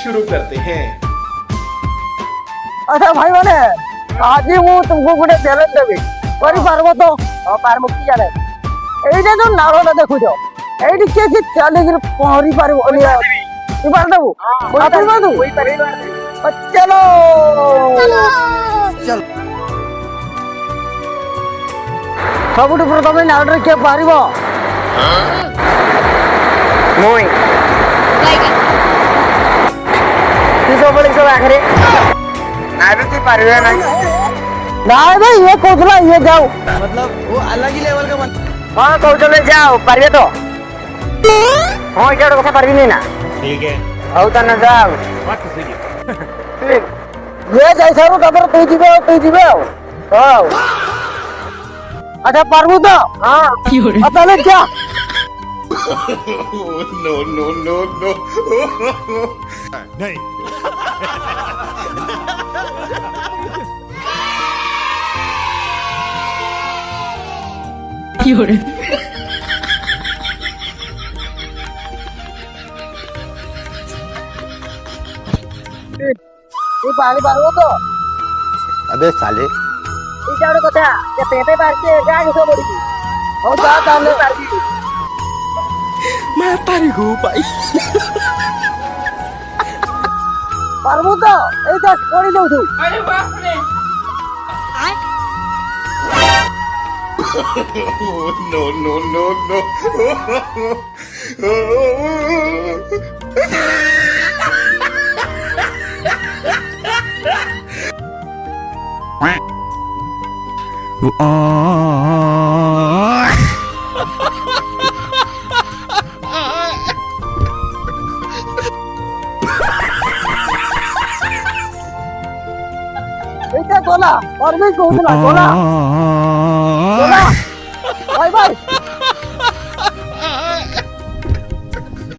शुरू करते हैं। अच्छा भाई मैंने आज ही ମୁଁ तुमको गोटे चैलेंज देबी करि पारबो तो पारबो की जाने एइटा जो नारोटा देखुछ एइटी के चली गिर पहरी पारबो ओलिया तू पार देबो कोई पारबो तू कोई पारबो चलो चल सबुठ प्रथम नारोटा के पारबो मोई तू सब आखरे नारती पारवे नहीं भाई ये कोचला ये जाओ मतलब वो अलग ही लेवल का हां कोचले जाओ पारवे तो हां इटा कथा पारवी नहीं ना ठीक है औ तने जाओ बात तो सही ठीक ये जैसा रो तबर तू जीवे हां अच्छा पारबू तो हां अतले जा नो नो नो नो नहीं ये पानी पारबो तो अबे साले इटा रो कथा ये पेपे पार के जा के बोली हो जा ताले पारबी मैं पारिगु भाई पारबो तो एटा कोड़ी दउ तू अरे बाप रे नो नो नो नो एटा गोला और भी गोला गोला गोला भाई भाई